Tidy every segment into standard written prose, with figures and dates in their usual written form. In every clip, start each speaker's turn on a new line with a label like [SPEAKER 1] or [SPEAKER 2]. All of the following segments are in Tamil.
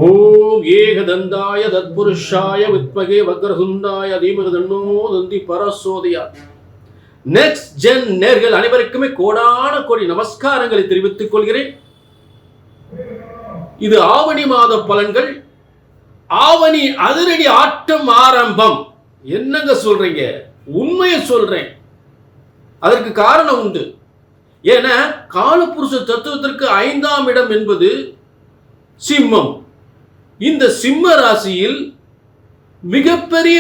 [SPEAKER 1] ஓம் ஏகதந்தாய தத்புருஷாய வித்மகே வக்ரதுண்டாய தீமகி தன்னோ தந்தி பரசோதயா. நெக்ஸ்ட் ஜென் நேர்கள் அனைவருக்குமே கோடான கோடி நமஸ்காரங்களை தெரிவித்துக் கொள்கிறேன். இது ஆவணி மாத பலன்கள். ஆவணி அதிரடி ஆட்டம் ஆரம்பம். என்னங்க சொல்றீங்க? உண்மையை சொல்றேன். அதற்கு காரணம் உண்டு. ஏன்னா காலபுருஷ தத்துவத்திற்கு 5ஆம் இடம் என்பது சிம்மம். இந்த சிம்ம ராசியில் மிகப்பெரிய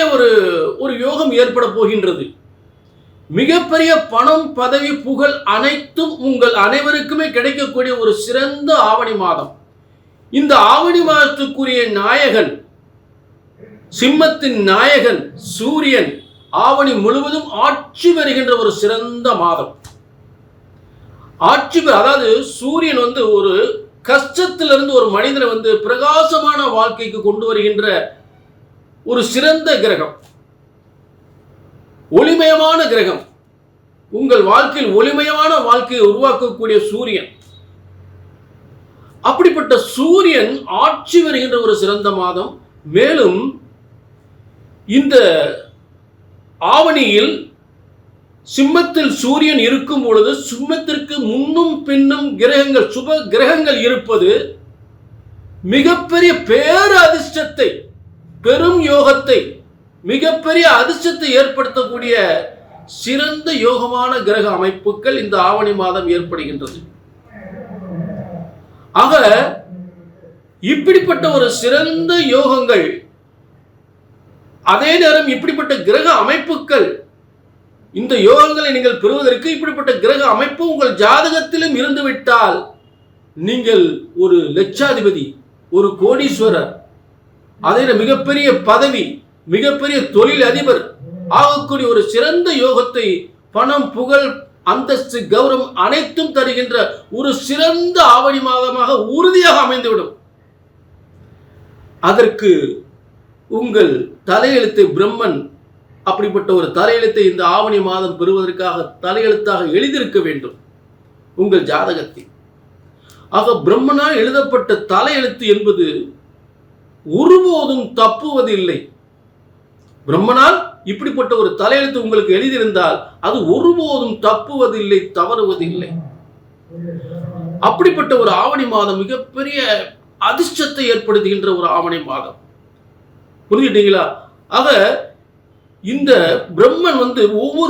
[SPEAKER 1] ஒரு யோகம் ஏற்பட போகின்றது. மிகப்பெரிய பணம், பதவி, புகழ் அனைத்தும் உங்கள் அனைவருக்குமே கிடைக்கக்கூடிய ஒரு சிறந்த ஆவணி மாதம். இந்த ஆவணி மாதத்துக்குரிய நாயகன், சிம்மத்தின் நாயகன் சூரியன் ஆவணி முழுவதும் ஆட்சி பெறுகின்ற ஒரு சிறந்த மாதம். அதாவது சூரியன் ஒரு கஷ்டத்திலிருந்து ஒரு மனிதனை பிரகாசமான வாழ்க்கைக்கு கொண்டு வருகின்ற ஒரு சிறந்த கிரகம், ஒளிமயமான கிரகம். உங்கள் வாழ்க்கையில் ஒளிமயமான வாழ்க்கையை உருவாக்கக்கூடிய சூரியன். அப்படிப்பட்ட சூரியன் ஆட்சி வருகின்ற ஒரு சிறந்த மாதம். மேலும் இந்த ஆவணியில் சிம்மத்தில் சூரியன் இருக்கும் பொழுது சிம்மத்திற்கு முன்னும் பின்னும் கிரகங்கள், சுப கிரகங்கள் இருப்பது மிகப்பெரிய பேர் அதிர்ஷ்டத்தை, பெரும் யோகத்தை, மிகப்பெரிய அதிர்ஷ்டத்தை ஏற்படுத்தக்கூடிய சிறந்த யோகமான கிரக அமைப்புகள் இந்த ஆவணி மாதம் ஏற்படுகின்றது. ஆக இப்படிப்பட்ட ஒரு சிறந்த யோகங்கள், அதே நேரம் இப்படிப்பட்ட கிரக அமைப்புகள், இந்த யோகங்களை நீங்கள் பெறுவதற்கு இப்படிப்பட்ட கிரக அமைப்பு உங்கள் ஜாதகத்திலும் இருந்துவிட்டால் நீங்கள் ஒரு லட்சாதிபதி, ஒரு கோடீஸ்வரர், அதே மிகப்பெரிய பதவி, மிகப்பெரிய தொழில் அதிபர் ஆகக்கூடிய ஒரு சிறந்த யோகத்தை, பணம், புகழ், அந்தஸ்து, கௌரவம் அனைத்தும் தருகின்ற ஒரு சிறந்த ஆவணி மாதமாக உறுதியாக அமைந்துவிடும். அதற்கு உங்கள் தலையெழுத்து பிரம்மன் அப்படிப்பட்ட ஒரு தலையெழுத்தை இந்த ஆவணி மாதம் பெறுவதற்காக தலையெழுத்தாக எழுதியிருக்க வேண்டும் உங்கள் ஜாதகத்தில். ஆக பிரம்மனால் எழுதப்பட்ட தலையெழுத்து என்பது ஒருபோதும் தப்புவதில்லை. பிரம்மனால் இப்படிப்பட்ட ஒரு தலையெழுத்து உங்களுக்கு எழுதியிருந்தால் அது ஒருபோதும் தப்புவதில்லை, தவறுவதில்லை. அப்படிப்பட்ட ஒரு ஆவணி மாதம் மிகப்பெரிய அதிர்ஷ்டத்தை ஏற்படுத்துகின்ற ஒரு ஆவணி மாதம். புரிஞ்சுட்டீங்களா? ஆக இந்த பிரம்மன்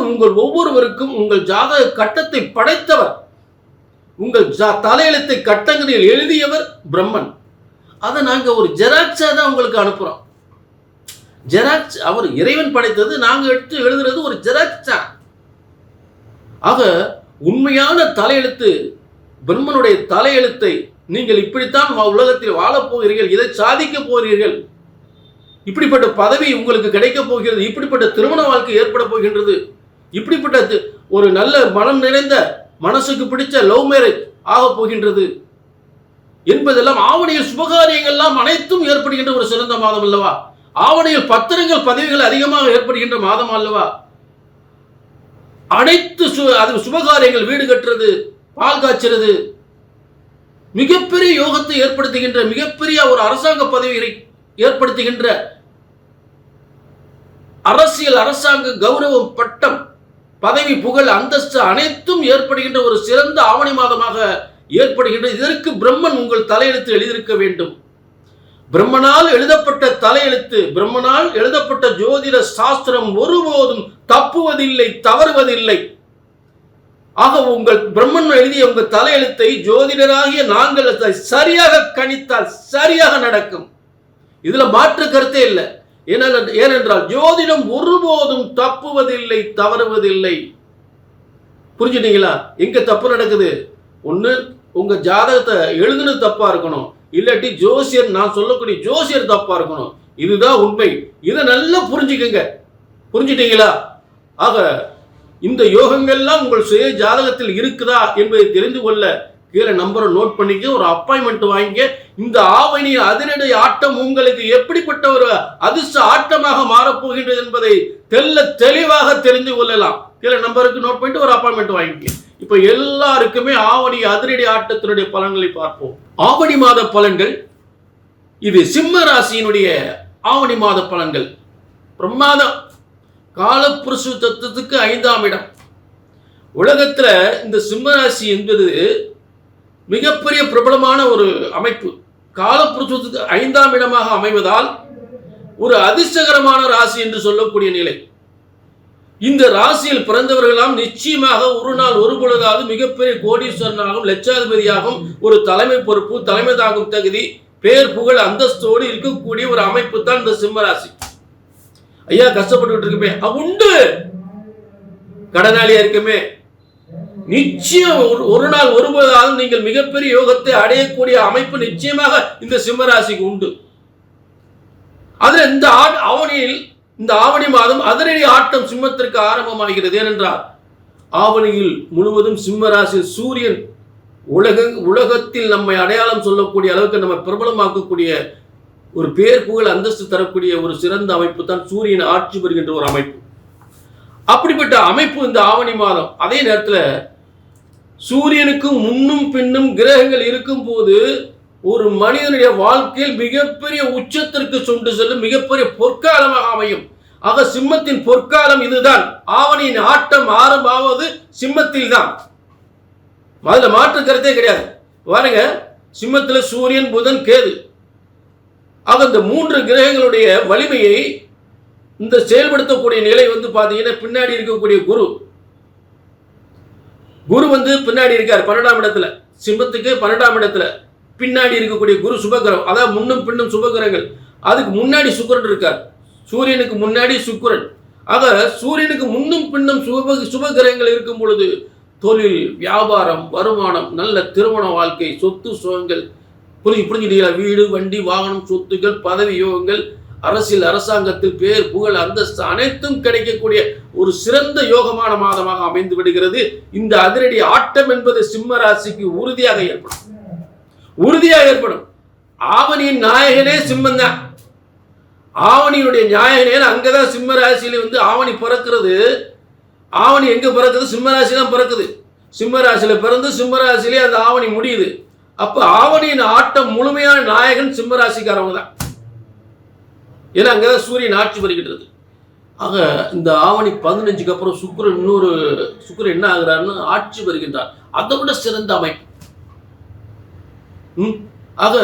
[SPEAKER 1] உங்கள் ஒவ்வொருவருக்கும் உங்கள் ஜாதக கட்டத்தை படைத்தவர், உங்கள் தலையெழுத்தை கட்டங்களில் எழுதியவர் பிரம்மன். அதை நாங்க ஒரு ஜெராக்ஸா தான் உங்களுக்கு அனுப்புறோம். ஜெராக்ஸ் அவர் இறைவன் படைத்தது, நாங்க எடுத்து எழுதுறது ஒரு ஜெராக்ஸா. ஆக உண்மையான தலையெழுத்து பிரம்மனுடைய தலையெழுத்தை நீங்கள் இப்படித்தான் உலகத்தில் வாழப் போகிறீர்கள், இதை சாதிக்க போகிறீர்கள், இப்படிப்பட்ட பதவி உங்களுக்கு கிடைக்க போகிறது, இப்படிப்பட்ட திருமண வாழ்க்கை ஏற்பட போகின்றது, இப்படிப்பட்ட ஒரு நல்ல மனம் நிறைந்த மனசுக்கு பிடிச்ச லவ் மேரேஜ் ஆக போகின்றது என்பதெல்லாம் ஆவணியில் சுபகாரியங்கள்லாம் அனைத்தும் ஏற்படுகின்ற ஒரு சிறந்த மாதம் அல்லவா? ஆவணியில் பத்திரங்கள், பதவிகள் அதிகமாக ஏற்படுகின்ற மாதம் அல்லவா? அனைத்து சுபகாரியங்கள், வீடு கட்டுறது, பால் காய்ச்சறது, மிகப்பெரிய யோகத்தை ஏற்படுத்துகின்ற, மிகப்பெரிய ஒரு அரசாங்க பதவிகளை ஏற்படுத்துகின்ற, அரசியல், அரசாங்க கௌரவம், பட்டம், பதவி, புகழ், அந்தஸ்து அனைத்தும் ஏற்படுகின்ற ஒரு சிறந்த ஆவணி மாதமாக ஏற்படுகின்ற. இதற்கு பிரம்மன் உங்கள் தலையெழுத்து எழுதியிருக்க வேண்டும். பிரம்மனால் எழுதப்பட்ட தலையெழுத்து, பிரம்மனால் எழுதப்பட்ட ஜோதிட சாஸ்திரம் ஒருபோதும் தப்புவதில்லை, தவறுவதில்லை. ஆக உங்கள் பிரம்மன் எழுதிய உங்கள் தலையெழுத்தை ஜோதிடராகிய நாங்கள் சரியாக கணித்தால் சரியாக நடக்கும். இதுல மாற்று கருத்தே இல்லை. ஏனென்றால் ஜோதிடம் ஒருபோதும் தப்புவதில்லை, தவறுவதில்லை. புரிஞ்சுட்டீங்களா? எங்க தப்பு நடக்குது? ஒண்ணு உங்க ஜாதகத்தை எழுதுனது தப்பா இருக்கணும், இல்லாட்டி ஜோசியர், நான் சொல்லக்கூடிய ஜோசியர் தப்பா இருக்கணும். இதுதான் உண்மை. இதை நல்லா புரிஞ்சுக்கங்க. புரிஞ்சுட்டீங்களா? ஆக இந்த யோகங்கள்லாம் உங்கள் சுய ஜாதகத்தில் இருக்குதா என்பதை தெரிந்து கொள்ள கீழே நம்பரை நோட் பண்ணிக்க, ஒரு அப்பாயின்மெண்ட் வாங்கிக்க. இந்த ஆவணி அதிரடி ஆட்டம் உங்களுக்கு எப்படிப்பட்ட ஒரு அதிர்ஷ்ட ஆட்டமாக மாறப்போகின்றது என்பதை தெளிவாக தெரிந்து கொள்ளலாம். கீழே நம்பருக்கு நோட் பண்ணிட்டு ஒரு அப்பாயின்மெண்ட் வாங்கிக்க. இப்ப எல்லாருக்குமே ஆவணி அதிரடி ஆட்டத்தினுடைய பலன்களை பார்ப்போம். ஆவணி மாத பலன்கள் இது சிம்ம ராசியினுடைய ஆவணி மாத பலன்கள். பிரமாதம். காலப்புருஷ தத்துவத்துக்கு 5ஆம் இடம். உலகத்துல இந்த சிம்ம ராசி என்பது மிகப்பெரிய பிரபலமான ஒரு அமைப்பு. காலப்புருஷத்துக்கு 5ஆம் இடமாக அமைவதால் ஒரு அதிர்ஷ்டகரமான ராசி என்று சொல்லக்கூடிய நிலை. இந்த ராசியில் பிறந்தவர்களாம் நிச்சயமாக ஒரு நாள் ஒரு பொழுதாவது மிகப்பெரிய கோடீஸ்வரனாகவும் லட்சாதிபதியாகவும் ஒரு தலைமை பொறுப்பு, தலைமை தாங்கும் தகுதி, பேர் புகழ் அந்தஸ்தோடு இருக்கக்கூடிய ஒரு அமைப்பு தான் இந்த சிம்ம ராசி. ஐயா கஷ்டப்பட்டு இருக்குமே உண்டு, கடனாளியா இருக்குமே, நிச்சயம் ஒரு நாள் ஒருபோதாவது நீங்கள் மிகப்பெரிய யோகத்தை அடையக்கூடிய அமைப்பு நிச்சயமாக இந்த சிம்ம ராசிக்கு உண்டு. அதுல இந்த ஆவணி மாதம் அதிரடி ஆட்டம் சிம்மத்திற்கு ஆரம்பமாகிறது. ஏனென்றால் ஆவணியில் முழுவதும் சிம்ம ராசியில் சூரியன் உலகத்தில் நம்மை அடையாளம் சொல்லக்கூடிய அளவுக்கு நம்ம பிரபலமாக்கக்கூடிய ஒரு பேர் புகழ் அந்தஸ்து தரக்கூடிய ஒரு சிறந்த அமைப்பு தான் சூரியன் ஆட்சி பெறுகின்ற ஒரு அமைப்பு. அப்படிப்பட்ட அமைப்பு இந்த ஆவணி மாதம். அதே நேரத்தில் சூரியனுக்கு முன்னும் பின்னும் கிரகங்கள் இருக்கும் போது ஒரு மனிதனுடைய வாழ்க்கையில் மிகப்பெரிய உச்சத்திற்கு கொண்டு செல்லும் மிகப்பெரிய பொற்காலமாக அமையும். ஆக சிம்மத்தின் பொற்காலம் இதுதான். ஆவணியின் ஆட்டம் ஆரம்பமாவது சிம்மத்தில் தான். அதுல மாற்று கருத்தே கிடையாது. பாருங்க, சிம்மத்தில் சூரியன் புதன் கேது, ஆக இந்த 3 கிரகங்களுடைய வலிமையை இந்த செயல்படுத்தக்கூடிய நிலை பாத்தீங்கன்னா பின்னாடி இருக்கக்கூடிய குரு பின்னாடி இருக்கார் 12ஆம் இடத்துல. சிம்மத்துக்கு 12ஆம் இடத்துல பின்னாடி இருக்கக்கூடிய குரு சுபகிரகம், அதாவது முன்னும் பின்னும் சுபகிரகங்கள். அதுக்கு முன்னாடி சுக்கிரன் இருக்கார், சூரியனுக்கு முன்னாடி சுக்கிரன். ஆக சூரியனுக்கு முன்னும் பின்னும் சுபகிரகங்கள் இருக்கும் பொழுது தொழில், வியாபாரம், வருமானம், நல்ல திருமண வாழ்க்கை, சொத்து சுகங்கள், புரிஞ்சுட்டீங்களா? வீடு, வண்டி, வாகனம், சொத்துக்கள், பதவி யோகங்கள், அரசியல், அரசாங்கத்தில் பேர் புகழ் அந்தஸ்து அனைத்தும் கிடைக்கக்கூடிய ஒரு சிறந்த யோகமான மாதமாக அமைந்து விடுகிறது. இந்த அதிரடி ஆட்டம் என்பது சிம்ம ராசிக்கு உறுதியாக ஏற்படும். ஆவணியின் நாயகனே சிம்மம் தான். ஆவணியுடைய நாயகனே அங்கதான் சிம்ம ராசியில ஆவணி பிறக்கிறது. ஆவணி எங்க பிறக்குது? சிம்ம ராசி தான் பிறக்குது. சிம்ம ராசியில பிறந்து சிம்ம ராசியிலே அந்த ஆவணி முடியுது. அப்ப ஆவணியின் ஆட்டம் முழுமையான நாயகன் சிம்ம ராசிக்காரவங்க தான். ஏன்னா அங்கதான் சூரியன் ஆட்சி வருகின்றது. ஆக இந்த ஆவணி 15க்கு அப்புறம் சுக்கிரன் என்ன ஆகிறார்னு ஆட்சி வருகின்றார். அதை விட சிறந்த அமைப்பு. ஆக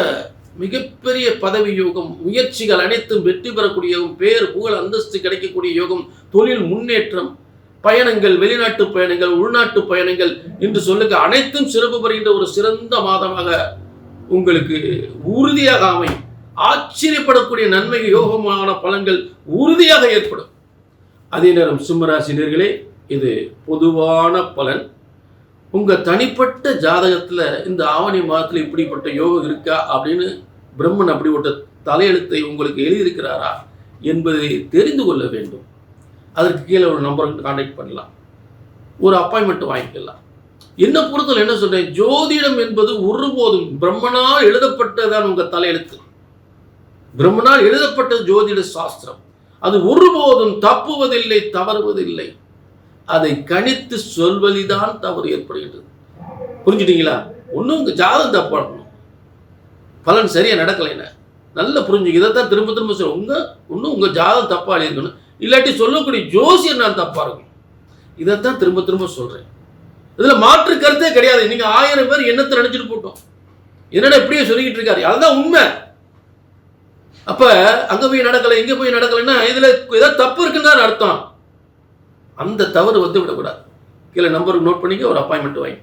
[SPEAKER 1] மிகப்பெரிய பதவி யோகம், முயற்சிகள் அனைத்தும் வெற்றி பெறக்கூடிய யோகம், பேர் புகழ் அந்தஸ்து கிடைக்கக்கூடிய யோகம், தொழில் முன்னேற்றம், பயணங்கள், வெளிநாட்டு பயணங்கள், உள்நாட்டு பயணங்கள் என்று சொல்லுங்க அனைத்தும் சிறப்பு பெறுகின்ற ஒரு சிறந்த மாதமாக உங்களுக்கு உறுதியாக அமையும். ஆச்சரியப்படக்கூடிய நன்மை யோகமான பலன்கள் உறுதியாக ஏற்படும். அதே நேரம் சிம்மராசினியர்களே, இது பொதுவான பலன். உங்க தனிப்பட்ட ஜாதகத்துல இந்த ஆவணி மாதத்துல இப்படிப்பட்ட யோகம் இருக்கா அப்படின்னு பிரம்மன் அப்படிப்பட்ட தலையெழுத்தை உங்களுக்கு எழுதியிருக்கிறாரா என்பதை தெரிந்து கொள்ள வேண்டும். அதற்கு கீழே ஒரு நம்பருக்கு கான்டாக்ட் பண்ணலாம், ஒரு அப்பாயின்மெண்ட் வாங்கிக்கலாம். என்ன பொறுத்தவரை என்ன சொல்றேன், ஜோதிடம் என்பது ஒருபோதும் பிரம்மனால் எழுதப்பட்டதான் உங்க தலையெழுத்து. பிரம்மனால் எழுதப்பட்ட ஜோதிட சாஸ்திரம். அது ஒருபோதும் தப்புவதில்லை, தவறுவதில்லை. அதை கணித்து சொல்வதிதான் தவறு ஏற்படுகின்றது. புரிஞ்சுட்டீங்களா? ஒன்றும் உங்க ஜாதகம் தப்பாடணும், பலன் சரியா நடக்கலைன்னா நல்லா புரிஞ்சுக்க. இதைத்தான் திரும்ப திரும்ப சொல்ல. உங்க ஜாதகம் தப்பா இருக்கணும், இல்லாட்டி சொல்லக்கூடிய ஜோசியர் நான் தப்பா இருக்கும். இதைத்தான் திரும்ப திரும்ப சொல்றேன். இதுல மாற்று கருத்தே கிடையாது. நீங்க 1000 பேர் என்னத்தை நினைச்சிட்டு போட்டோம், என்னடா இப்படியே சொல்லிக்கிட்டு இருக்காரு, அதுதான் உண்மை. அப்ப அங்க போய் நடக்கல, இங்க போய் நடக்கலைன்னா இதுல ஏதாவது தப்பு இருக்குன்னு அர்த்தம். அந்த தவறு விடக்கூடாது. கீழே நம்பருக்கு நோட் பண்ணிக்க, ஒரு அப்பாயின்மெண்ட் வாங்கி.